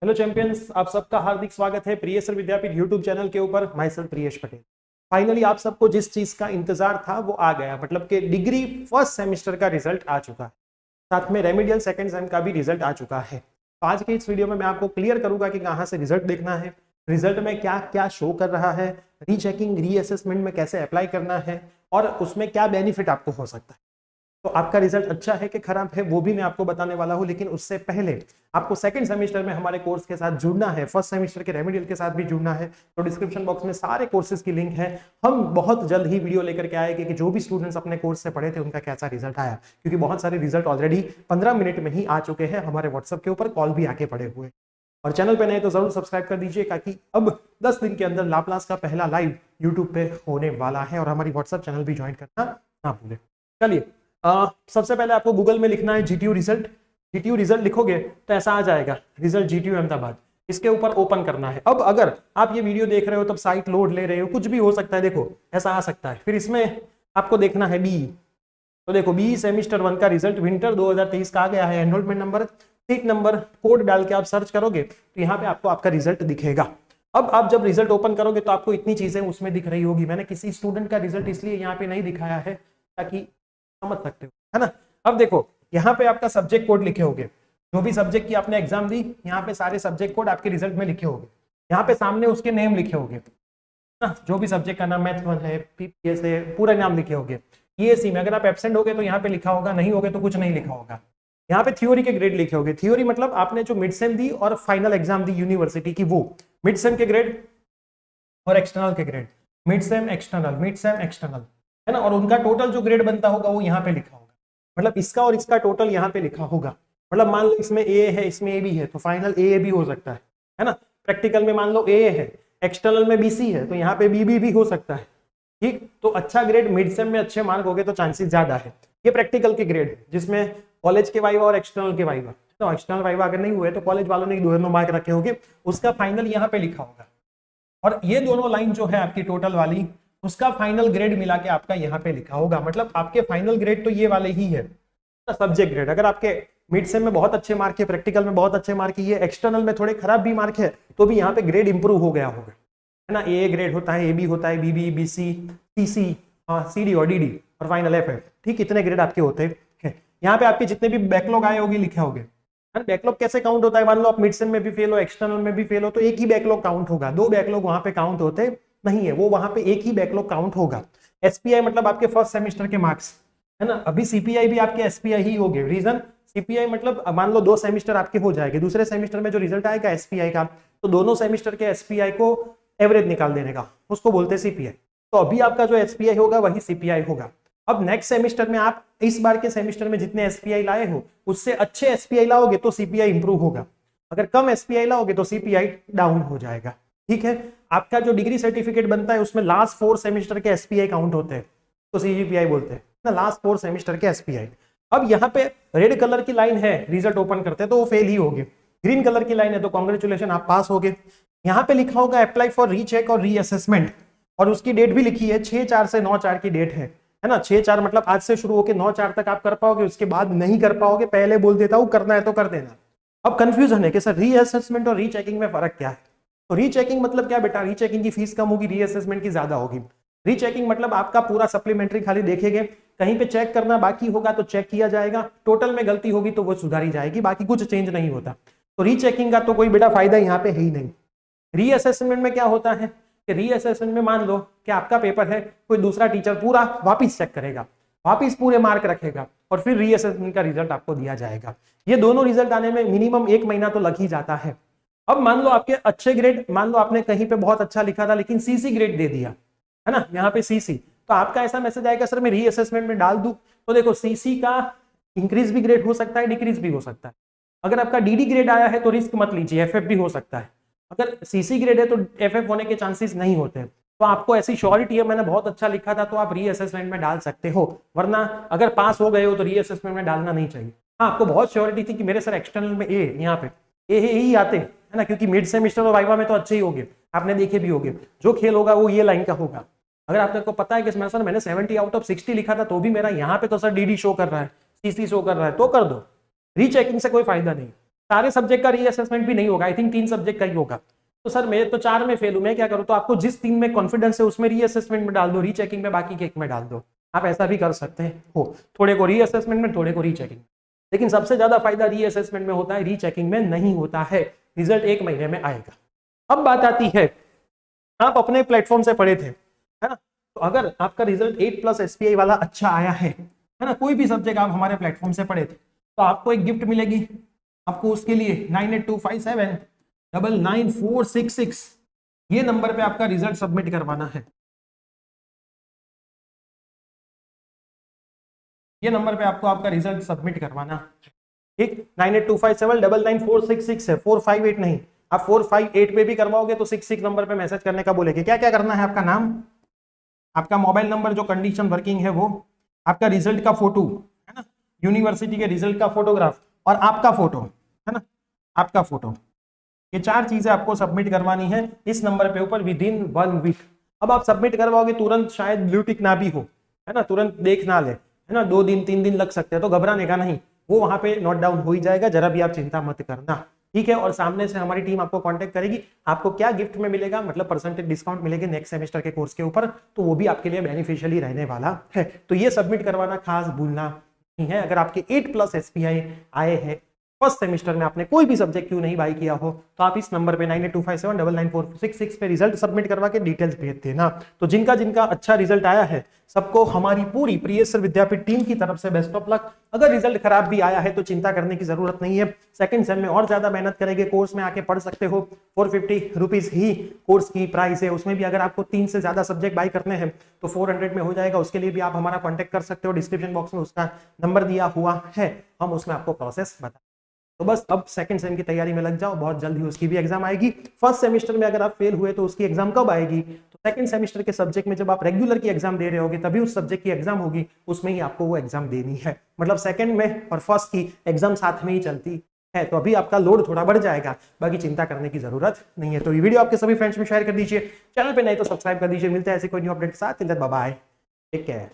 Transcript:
Hello champions, आप सबका हार्दिक स्वागत है प्रियसर विद्यापीठ यूट्यूब चैनल के ऊपर। My self Priyesh Patel. Finally आप सबको जिस चीज का इंतजार था वो आ गया, मतलब कि डिग्री फर्स्ट सेमेस्टर का रिजल्ट आ चुका है, साथ में रेमेडियल सेकंड सेम का भी रिजल्ट आ चुका है। तो आज के इस वीडियो में मैं आपको क्लियर करूंगा कि कहाँ से रिजल्ट देखना है, रिजल्ट में क्या क्या शो कर रहा है, रीचेकिंग रीअसेसमेंट में कैसे अप्लाई करना है और उसमें क्या बेनिफिट आपको हो सकता है। तो आपका रिजल्ट अच्छा है कि खराब है वो भी मैं आपको बताने वाला हूं, लेकिन उससे पहले आपको सेकंड सेमेस्टर में हमारे कोर्स के साथ जुड़ना है, फर्स्ट सेमेस्टर के रेमेडियल के साथ भी जुड़ना है। तो डिस्क्रिप्शन बॉक्स में सारे कोर्सेज की लिंक है। हम बहुत जल्द ही वीडियो लेकर के आएंगे कि जो भी स्टूडेंट्स अपने कोर्स से पढ़े थे उनका कैसा रिजल्ट आया, क्योंकि बहुत सारे रिजल्ट ऑलरेडी 15 मिनट में ही आ चुके हैं, हमारे व्हाट्सएप के ऊपर कॉल भी आके पड़े हुए। और चैनल पे नए तो जरूर सब्सक्राइब कर दीजिए, ताकि अब 10 दिन के अंदर लाप्लास का पहला लाइव यूट्यूब पे होने वाला है, और हमारी व्हाट्सएप चैनल भी ज्वाइन करना ना भूलें। चलिए, सबसे पहले आपको गूगल में लिखना है जीटीयू रिजल्ट। जीटीयू रिजल्ट लिखोगे तो ऐसा आ जाएगा, रिजल्ट जीटीयू अहमदाबाद। इसके ऊपर ओपन करना है। अब अगर आप ये वीडियो देख रहे हो तब साइट लोड ले रहे हो, कुछ भी हो सकता है, देखो ऐसा आ सकता है। फिर इसमें आपको देखना है बी। तो देखो बी सेमिस्टर 1 का रिजल्ट विंटर 2023 का आ गया है। Enrolment number, seat number, code डाल के आप सर्च करोगे तो यहाँ पे आपको आपका रिजल्ट दिखेगा। अब आप जब रिजल्ट ओपन करोगे तो आपको इतनी चीजें उसमें दिख रही होगी। मैंने किसी स्टूडेंट का रिजल्ट इसलिए यहाँ पे नहीं दिखाया है ताकि समझ सकते हो, है ना। अब देखो यहाँ पे आपका सब्जेक्ट कोड लिखे होंगे, जो भी सब्जेक्ट की आपने एग्जाम दी, यहाँ पे सारे सब्जेक्ट कोड आपके रिजल्ट में लिखे होंगे। यहाँ पे सामने उसके नेम लिखे होंगे ना, जो भी सब्जेक्ट का नाम, मैथ 1 है, पीपीएस है, पूरा नाम लिखे होंगे। ईएसी में अगर आप एब्सेंट हो गए तो यहाँ पे लिखा होगा, नहीं हो गए तो कुछ नहीं लिखा होगा। यहाँ पे थ्योरी के ग्रेड लिखे होंगे। थ्योरी मतलब आपने जो मिड सेम दी और फाइनल एग्जाम दी यूनिवर्सिटी की, वो मिड सेम के ग्रेड और एक्सटर्नल के grade. Mid sem external, mid sem external, है ना। और उनका टोटल जो ग्रेड बनता होगा वो यहाँ पे लिखा होगा, मतलब इसका और इसका टोटल यहाँ पे लिखा होगा। मतलब मान लो इसमें ए है, इसमें ए भी है, तो फाइनल ए भी हो सकता है ना। प्रैक्टिकल में मान लो ए है, एक्सटर्नल में बीसी है, तो यहाँ पे बी भी हो सकता है। ठीक, तो अच्छा ग्रेड मिड सेम में अच्छे मार्क हो गए तो चांसेस ज्यादा है। ये प्रैक्टिकल के ग्रेड है, जिसमें कॉलेज के वाइवा और एक्सटर्नल के वाइवा। तो एक्सटर्नल वाइवा अगर नहीं हुए तो कॉलेज वालों ने दोनों मार्क रखे होंगे, उसका फाइनल यहाँ पे लिखा होगा। और ये दोनों लाइन जो है आपकी टोटल वाली, उसका फाइनल ग्रेड मिला के आपका यहाँ पे लिखा होगा। मतलब आपके फाइनल ग्रेड तो ये वाले ही है, सब्जेक्ट ग्रेड। अगर आपके मिड सेम में बहुत अच्छे मार्क है, प्रैक्टिकल में बहुत अच्छे मार्क है, एक्सटर्नल में थोड़े खराब भी मार्क है, तो भी यहाँ पे ग्रेड इंप्रूव हो गया होगा, है ना। ए ग्रेड होता है, ए बी होता है, बी बी सी, सी सी डी और डी डी, और फाइनल एफ एफ। ठीक, इतने ग्रेड आपके होते हैं। यहाँ पे आपके जितने भी बैकलॉग आए होंगे लिखे होंगे। बैकलॉग कैसे काउंट होता है, मान लो आप मिड सेम में भी फेल हो, एक्सटर्नल में भी फेल हो, तो एक ही बैकलॉग काउंट होगा, दो बैकलॉग वहां पे काउंट होते नहीं है, वो वहां पे एक ही बैकलॉग काउंट होगा। एसपीआई मतलब आपके फर्स्ट सेमेस्टर के मार्क्स, है ना। अभी सीपीआई भी आपके एसपीआई ही होंगे। रीजन, सीपीआई मतलब मान लो 2 सेमेस्टर आपके हो जाएंगे, दूसरे सेमेस्टर में जो रिजल्ट आएगा एसपीआई का, तो दोनों सेमेस्टर के एसपीआई को एवरेज निकाल देने का, उसको बोलते हैं सीपीआई। तो अभी आपका जो एसपीआई होगा वही सीपीआई होगा। अब नेक्स्ट सेमेस्टर में आप इस बार के सेमेस्टर में जितने एसपीआई लाए हो उससे अच्छे एसपीआई लाओगे तो सीपीआई इंप्रूव होगा, अगर कम एसपीआई लाओगे तो सीपीआई डाउन हो जाएगा। ठीक है, आपका जो डिग्री सर्टिफिकेट बनता है उसमें लास्ट 4 सेमेस्टर के एसपीआई काउंट होते हैं, तो सीजीपीआई बोलते हैं ना, लास्ट 4 सेमेस्टर के एसपीआई। अब यहाँ पे रेड कलर की लाइन है, रिजल्ट ओपन करते हैं तो वो फेल ही होगे। ग्रीन कलर की लाइन है तो कॉन्ग्रेचुलेशन, आप पास हो गए। यहाँ पे लिखा होगा अप्लाई फॉर रीचेक और रीअसेसमेंट, और उसकी डेट भी लिखी है 6/4 से 9/4 की डेट है ना। 6/4 मतलब आज से शुरू होकर 9/4 तक आप कर पाओगे, उसके बाद नहीं कर पाओगे। पहले बोल देता हूं, करना है तो कर देना। अब कंफ्यूजन है कि सर रीअसेसमेंट और रीचेकिंग में फर्क क्या है। तो रीचेकिंग मतलब क्या बेटा, रीचेकिंग की फीस कम होगी, रीअसेसमेंट की ज्यादा होगी। रीचेकिंग मतलब आपका पूरा सप्लीमेंट्री खाली देखेंगे, कहीं पे चेक करना बाकी होगा तो चेक किया जाएगा, टोटल में गलती होगी तो वो सुधारी जाएगी, बाकी कुछ चेंज नहीं होता। तो रीचेकिंग का तो कोई बेटा फायदा यहाँ पे है ही नहीं। रीअसेसमेंट में क्या होता है कि रीअसेसमेंट में मान लो कि आपका पेपर है, कोई दूसरा टीचर पूरा वापिस चेक करेगा, वापिस पूरे मार्क रखेगा, और फिर रीअसेसमेंट का रिजल्ट आपको दिया जाएगा। ये दोनों रिजल्ट आने में मिनिमम 1 महीना तो लग ही जाता है। अब मान लो आपके अच्छे ग्रेड, मान लो आपने कहीं पे बहुत अच्छा लिखा था लेकिन सीसी ग्रेड दे दिया, है ना, यहाँ पे सीसी, तो आपका ऐसा मैसेज आएगा सर मैं रीअसेसमेंट में डाल दूं। तो देखो सीसी का इंक्रीज भी ग्रेड हो सकता है, डिक्रीज भी हो सकता है। अगर आपका डीडी ग्रेड आया है तो रिस्क मत लीजिए, एफएफ भी हो सकता है। अगर सीसी ग्रेड है तो एफएफ होने के चांसेस नहीं होते। तो आपको ऐसी श्योरिटी है, मैंने बहुत अच्छा लिखा था तो आप रीअसेसमेंट में डाल सकते हो, वरना अगर पास हो गए हो तो रीअसेसमेंट में डालना नहीं चाहिए। हाँ, आपको बहुत श्योरिटी थी कि मेरे सर एक्सटर्नल में ए, यहाँ पे ए ही आते, है ना, क्योंकि मिड सेमेस्टर और वाइवा में तो अच्छे ही होंगे, आपने देखे भी होंगे। जो खेल होगा वो ये लाइन का होगा। अगर आपको पता है कि सर मैंने 70 आउट ऑफ 60 लिखा था तो भी मेरा यहाँ पे तो सर डीडी शो कर रहा है, सीसी शो कर रहा है, तो कर दो। रीचेकिंग से कोई फायदा नहीं। सारे सब्जेक्ट का रीअसेसमेंट भी नहीं होगा, आई थिंक 3 सब्जेक्ट का ही होगा। तो सर मैं तो 4 में फेल हूं, मैं क्या करूं? तो आपको जिस 3 में कॉन्फिडेंस है उसमें रीअसेसमेंट में डाल दो, रीचेकिंग में बाकी के एक में डाल दो। आप ऐसा भी कर सकते हो, थोड़े को रीअसेसमेंट में, थोड़े को रीचेकिंग। लेकिन सबसे ज्यादा फायदा रीअसेसमेंट में होता है, रीचेकिंग में नहीं होता है। रिजल्ट 1 महीने में आएगा। अब बात आती है, आप अपने प्लेटफॉर्म से पढ़े थे, है ना? तो अगर आपका रिजल्ट 8+ SPI वाला अच्छा आया है ना, कोई भी सब्जेक्ट आप हमारे प्लेटफॉर्म से पढ़े थे, तो आपको एक गिफ्ट मिलेगी। आपको उसके लिए 9825799466 ये नंबर पे आपका रिजल्ट सबमिट करवाना है। ये नंबर पे आपको आपका रिजल्ट सबमिट करवाना है, ठीक। 9825799466 है, 458 नहीं। आप 458 पे भी करवाओगे तो 66 नंबर पे मैसेज करने का बोलेंगे। क्या क्या करना है? आपका नाम, आपका मोबाइल नंबर जो कंडीशन वर्किंग है वो, आपका रिजल्ट का फोटो, है ना, यूनिवर्सिटी के रिजल्ट का फोटोग्राफ, और आपका फोटो, है ना, आपका फोटो। ये 4 चीजें आपको सबमिट करवानी है इस नंबर पे ऊपर विदिन 1 वीक। अब आप सबमिट करवाओगे तुरंत शायद ब्लू टिक ना भी हो, है ना, तुरंत देख ना ले, है ना, 2 दिन 3 दिन लग सकते हैं, तो घबराने का नहीं, वो वहां पे नोट डाउन हो ही जाएगा, जरा भी आप चिंता मत करना, ठीक है। और सामने से हमारी टीम आपको कांटेक्ट करेगी। आपको क्या गिफ्ट में मिलेगा, मतलब परसेंटेज डिस्काउंट मिलेगा नेक्स्ट सेमेस्टर के कोर्स के ऊपर, तो वो भी आपके लिए बेनिफिशियली रहने वाला है। तो ये सबमिट करवाना खास भूलना नहीं है। अगर आपके 8+ SPI आए हैं फर्स्ट सेमेस्टर में, आपने कोई भी सब्जेक्ट क्यों नहीं बाई किया हो, तो आप इस नंबर पे 9825799466 पे रिजल्ट सबमिट करवा के डिटेल्स भेज देना। तो जिनका जिनका अच्छा रिजल्ट आया है सबको हमारी पूरी प्रियसर विद्यापीठ टीम की तरफ से बेस्ट ऑफ लक। अगर रिजल्ट खराब भी आया है तो चिंता करने की जरूरत नहीं है, सेकंड सेम में और ज्यादा मेहनत करेंगे, कोर्स में आके पढ़ सकते हो। 450 रुपीज ही कोर्स की प्राइस है, उसमें भी अगर आपको 3 से ज्यादा सब्जेक्ट बाई करने हैं तो 400 में हो जाएगा। उसके लिए भी आप हमारा कॉन्टेक्ट कर सकते हो, डिस्क्रिप्शन बॉक्स में उसका नंबर दिया हुआ है, हम उसमें आपको प्रोसेस बता। तो बस अब सेकंड सेम की तैयारी में लग जाओ, बहुत जल्द ही उसकी भी एग्जाम आएगी। फर्स्ट सेमेस्टर में अगर आप फेल हुए तो उसकी एग्जाम कब आएगी? तो सेकंड सेमेस्टर के सब्जेक्ट में जब आप रेगुलर की एग्जाम दे रहे होगे तभी उस सब्जेक्ट की एग्जाम होगी, उसमें ही आपको वो एग्जाम देनी है। मतलब सेकंड में और फर्स्ट की एग्जाम साथ में ही चलती है, तो अभी आपका लोड थोड़ा बढ़ जाएगा, बाकी चिंता करने की जरूरत नहीं है। तो ये वीडियो आपके सभी फ्रेंड्स में शेयर कर दीजिए, चैनल पे नहीं तो सब्सक्राइब कर दीजिए। मिलते हैं ऐसे कोई न्यू अपडेट के साथ, बाय बाय, टेक केयर।